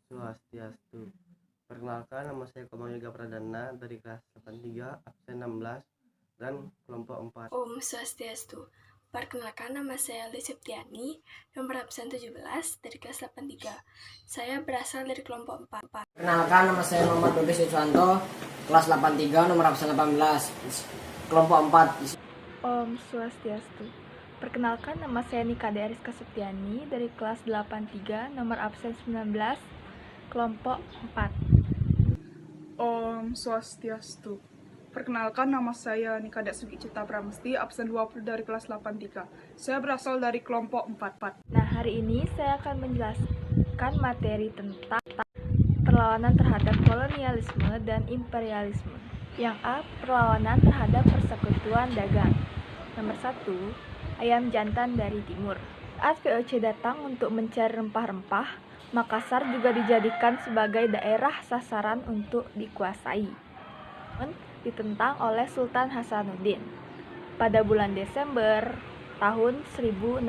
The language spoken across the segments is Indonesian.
Swastiastu. Perkenalkan, nama saya Komang Yoga Pradana dari kelas 83, absen 16 dan kelompok 4. Om Swastiastu. Perkenalkan, nama saya Li Septiani, nomor absen 17 dari kelas 83. Saya berasal dari kelompok 4. Perkenalkan, nama saya Muhammad Bobi Siswanto, kelas 83, nomor absen 18, kelompok 4. Om Swastiastu. Perkenalkan, nama saya Nikade Ariska Septiani dari kelas 83, nomor absen 19, kelompok 4. Om Swastiastu. Perkenalkan, nama saya Nikada Sugi Cita Pramesti, absen 20 dari kelas 83. Saya berasal dari kelompok 4. Nah, hari ini saya akan menjelaskan materi tentang perlawanan terhadap kolonialisme dan imperialisme. Yang A, perlawanan terhadap persekutuan dagang. Nomor 1, ayam jantan dari timur. Saat VOC datang untuk mencari rempah-rempah, Makassar juga dijadikan sebagai daerah sasaran untuk dikuasai. Ditentang oleh Sultan Hasanuddin pada bulan Desember tahun 1666.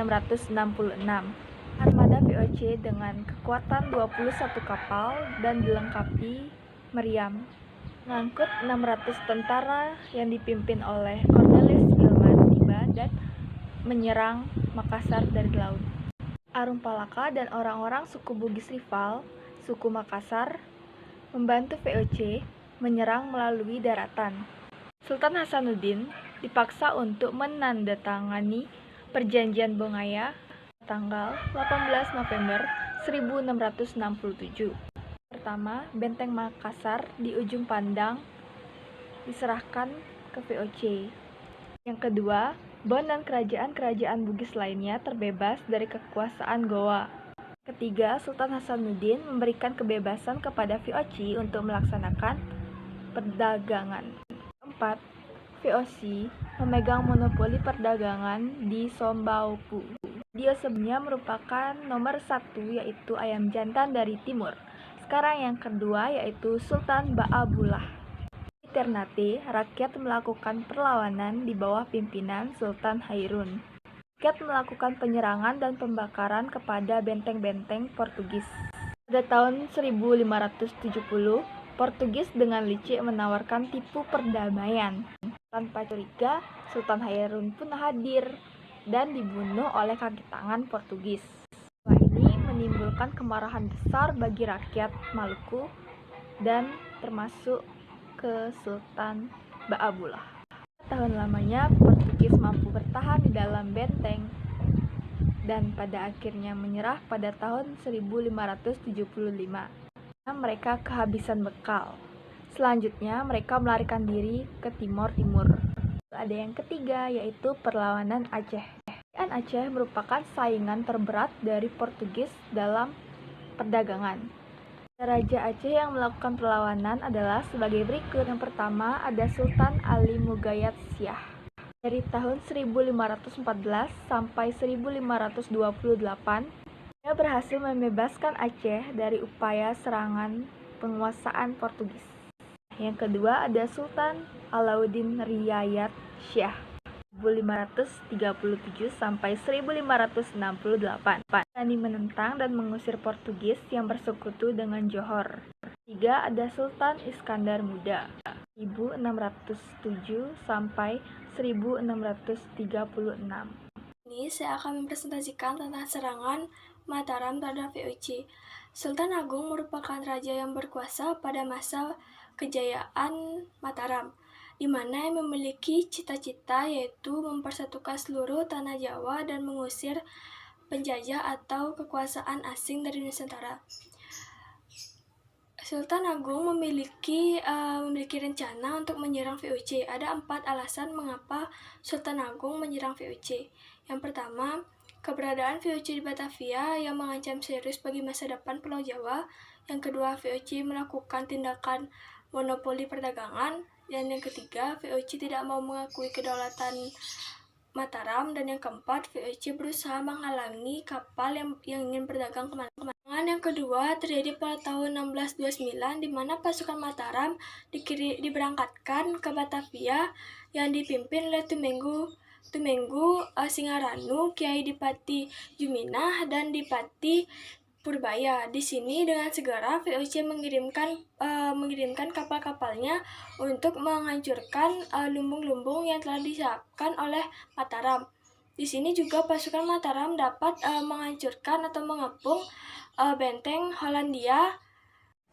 Armada VOC dengan kekuatan 21 kapal dan dilengkapi meriam mengangkut 600 tentara yang dipimpin oleh Cornelis Ilman tiba dan menyerang Makassar dari laut. Arum Palaka dan orang-orang suku Bugis rival, suku Makassar, membantu VOC menyerang melalui daratan. Sultan Hasanuddin dipaksa untuk menandatangani Perjanjian Bongaya tanggal 18 November 1667. Pertama, benteng Makassar di ujung pandang diserahkan ke VOC. Yang kedua, Bon dan kerajaan-kerajaan Bugis lainnya terbebas dari kekuasaan Gowa. Ketiga, Sultan Hasanuddin memberikan kebebasan kepada VOC untuk melaksanakan perdagangan. Keempat, VOC memegang monopoli perdagangan di Sombaupu. Dia sebelumnya merupakan nomor 1 yaitu ayam jantan dari timur. Sekarang yang kedua yaitu Sultan Ba'abullah. Di Ternate, rakyat melakukan perlawanan di bawah pimpinan Sultan Hairun. Rakyat melakukan penyerangan dan pembakaran kepada benteng-benteng Portugis. Pada tahun 1570, Portugis dengan licik menawarkan tipu perdamaian. Tanpa curiga, Sultan Hairun pun hadir dan dibunuh oleh kaki tangan Portugis. Ini menimbulkan kemarahan besar bagi rakyat Maluku dan termasuk ke Sultan Ba'abullah. Tahun lamanya, Portugis mampu bertahan di dalam benteng dan pada akhirnya menyerah pada tahun 1575. Mereka kehabisan bekal. Selanjutnya, mereka melarikan diri ke Timur-Timur. Ada yang ketiga, yaitu perlawanan Aceh. Kerajaan Aceh merupakan saingan terberat dari Portugis dalam perdagangan. Raja Aceh yang melakukan perlawanan adalah sebagai berikut. Yang pertama, ada Sultan Ali Mugayat Syah. Dari tahun 1514 sampai 1528, dia berhasil membebaskan Aceh dari upaya serangan penguasaan Portugis. Yang kedua ada Sultan Alauddin Riayat Syah 1537 sampai 1568. Berani menentang dan mengusir Portugis yang bersekutu dengan Johor. Ketiga ada Sultan Iskandar Muda 1607 sampai 1636. Ini saya akan mempresentasikan tentang serangan Mataram terhadap VOC. Sultan Agung merupakan raja yang berkuasa pada masa kejayaan Mataram, di mana yang memiliki cita-cita yaitu mempersatukan seluruh tanah Jawa dan mengusir penjajah atau kekuasaan asing dari Nusantara. Sultan Agung memiliki rencana untuk menyerang VOC. Ada 4 alasan mengapa Sultan Agung menyerang VOC. Yang pertama, keberadaan VOC di Batavia yang mengancam serius bagi masa depan Pulau Jawa. Yang kedua, VOC melakukan tindakan monopoli perdagangan. Dan yang ketiga, VOC tidak mau mengakui kedaulatan Mataram. Dan yang keempat, VOC berusaha menghalangi kapal yang ingin berdagang kemana-mana. Yang kedua terjadi pada tahun 1629, di mana pasukan Mataram diberangkatkan ke Batavia yang dipimpin oleh Tumenggu Singaranu, Kiai Dipati Juminah, dan Dipati Purbaya. Di sini dengan segera VOC mengirimkan kapal-kapalnya untuk menghancurkan lumbung-lumbung yang telah disiapkan oleh Mataram. Di sini juga pasukan Mataram dapat menghancurkan atau mengepung benteng Hollandia.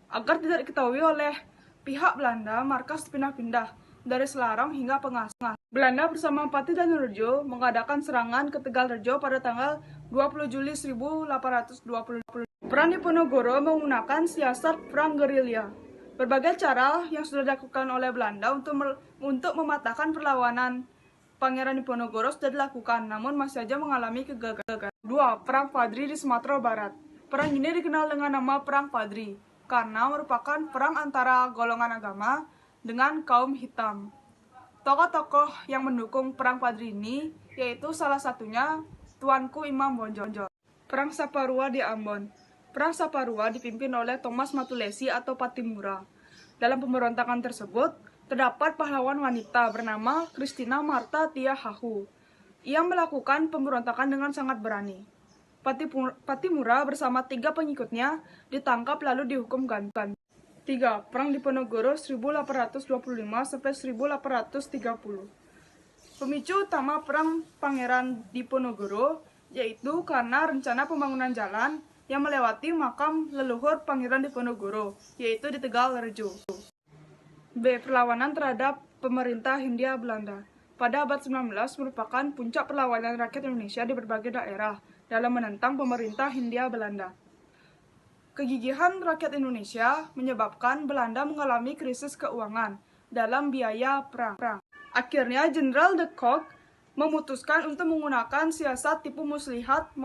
Agar tidak diketahui oleh pihak Belanda, markas dipindah-pindah dari Selarong hingga Pengasas. Belanda bersama Pati dan Nurjo mengadakan serangan ke Tegalrejo pada tanggal 20 Juli 1820. Perang Diponegoro menggunakan siasat perang gerilya. Berbagai cara yang sudah dilakukan oleh Belanda untuk mematahkan perlawanan Pangeran Diponegoro sudah dilakukan, namun masih saja mengalami kegagalan. 2. Perang Padri di Sumatera Barat. Perang ini dikenal dengan nama Perang Padri karena merupakan perang antara golongan agama dengan kaum hitam. Tokoh-tokoh yang mendukung Perang Padri ini yaitu salah satunya Tuanku Imam Bonjol. Perang Saparua di Ambon. Perang Saparua dipimpin oleh Thomas Matulesi atau Patimura. Dalam pemberontakan tersebut, terdapat pahlawan wanita bernama Christina Marta Tia Hahu. Ia melakukan pemberontakan dengan sangat berani. Patimura bersama 3 pengikutnya ditangkap lalu dihukum gantung. 3. Perang Diponegoro 1825 sampai 1830. Pemicu utama perang Pangeran Diponegoro yaitu karena rencana pembangunan jalan yang melewati makam leluhur Pangeran Diponegoro, yaitu di Tegalrejo. B. Perlawanan terhadap pemerintah Hindia Belanda. Pada abad 19 merupakan puncak perlawanan rakyat Indonesia di berbagai daerah dalam menentang pemerintah Hindia Belanda. Kegigihan rakyat Indonesia menyebabkan Belanda mengalami krisis keuangan dalam biaya perang. Akhirnya Jenderal de Kock memutuskan untuk menggunakan siasat tipu muslihat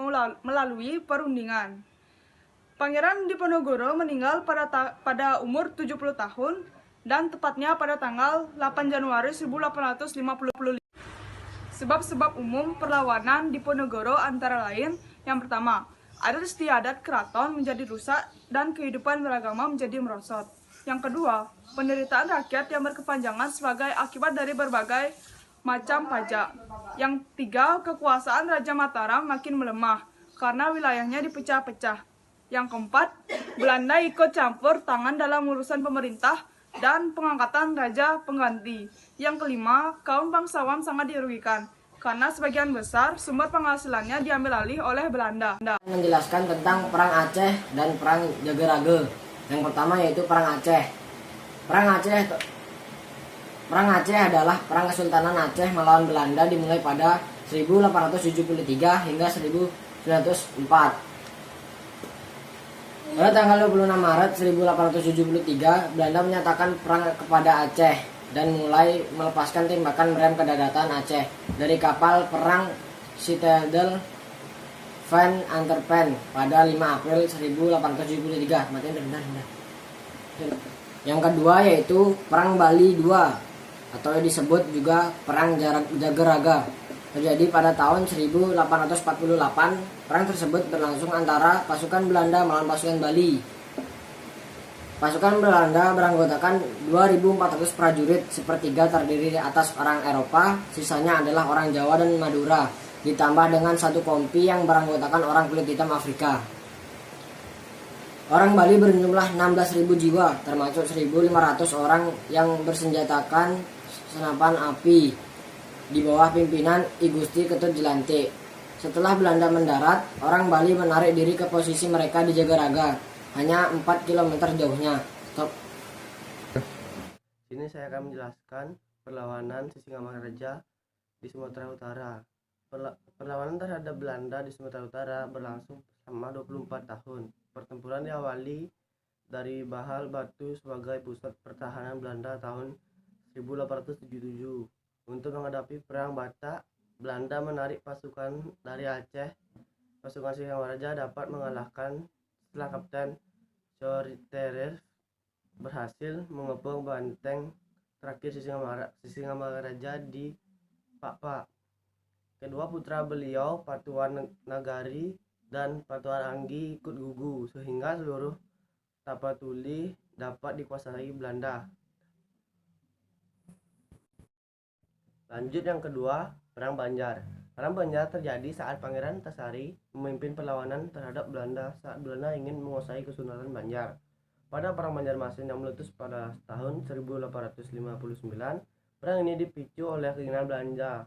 melalui perundingan. Pangeran Diponegoro meninggal pada umur 70 tahun dan tepatnya pada tanggal 8 Januari 1855. Sebab-sebab umum perlawanan Diponegoro antara lain, yang pertama, adat istiadat keraton menjadi rusak dan kehidupan beragama menjadi merosot. Yang kedua, penderitaan rakyat yang berkepanjangan sebagai akibat dari berbagai macam pajak. Yang tiga, kekuasaan Raja Mataram makin melemah karena wilayahnya dipecah-pecah. Yang keempat, Belanda ikut campur tangan dalam urusan pemerintah dan pengangkatan raja pengganti. Yang kelima, kaum bangsawan sangat dirugikan karena sebagian besar sumber penghasilannya diambil alih oleh Belanda. Menjelaskan tentang Perang Aceh dan Perang Jagerage. Yang pertama yaitu Perang Aceh. Perang Aceh adalah perang Kesultanan Aceh melawan Belanda dimulai pada 1873 hingga 1904. Pada tanggal 26 Maret 1873, Belanda menyatakan perang kepada Aceh dan mulai melepaskan tembakan meriam ke daratan Aceh dari kapal perang Citadel Van Antwerpen pada 5 April 1873. Yang kedua yaitu Perang Bali II atau disebut juga Perang Jageraga. Terjadi pada tahun 1848. Perang tersebut berlangsung antara pasukan Belanda melawan pasukan Bali. Pasukan Belanda beranggotakan 2.400 prajurit, sepertiga terdiri atas orang Eropa, sisanya adalah orang Jawa dan Madura, ditambah dengan satu kompi yang beranggotakan orang kulit hitam Afrika. Orang Bali berjumlah 16.000 jiwa, termasuk 1.500 orang yang bersenjatakan senapan api di bawah pimpinan I Gusti Ketut Jelante. Setelah Belanda mendarat, orang Bali menarik diri ke posisi mereka di Jagaraga, hanya 4 km jauhnya. Sini saya akan menjelaskan perlawanan Sisingamangaraja di Sumatera Utara. Perlawanan terhadap Belanda di Sumatera Utara berlangsung selama 24 tahun. Pertempuran diawali dari Bahal Batu sebagai pusat pertahanan Belanda tahun 1877. Untuk menghadapi Perang Batak, Belanda menarik pasukan dari Aceh. Pasukan Sisingamangaraja dapat mengalahkan setelah Kapten Choriteref berhasil mengepung benteng terakhir Sisingamangaraja di Pakpak. Kedua putra beliau, Patuan Nagari dan Patuan Anggi, ikut gugur sehingga seluruh Tapatuli dapat dikuasai Belanda. Lanjut yang kedua, Perang Banjar. Perang Banjar terjadi saat Pangeran Antasari memimpin perlawanan terhadap Belanda saat Belanda ingin menguasai Kesultanan Banjar. Pada Perang Banjarmasin yang meletus pada tahun 1859, perang ini dipicu oleh keinginan Belanda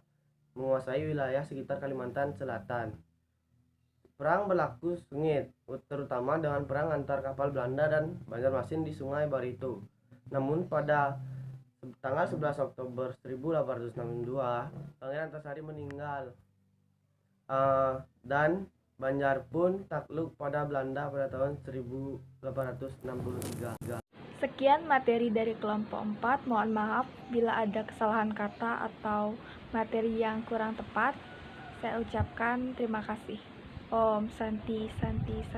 menguasai wilayah sekitar Kalimantan Selatan. Perang berlaku sengit, terutama dengan perang antar kapal Belanda dan Banjarmasin di Sungai Barito. Namun pada tanggal 11 Oktober 1862, Pangeran Antasari meninggal dan Banjar pun takluk pada Belanda pada tahun 1863. Sekian materi dari kelompok 4. Mohon maaf bila ada kesalahan kata atau materi yang kurang tepat. Saya ucapkan terima kasih. Om Santi Santi Santi.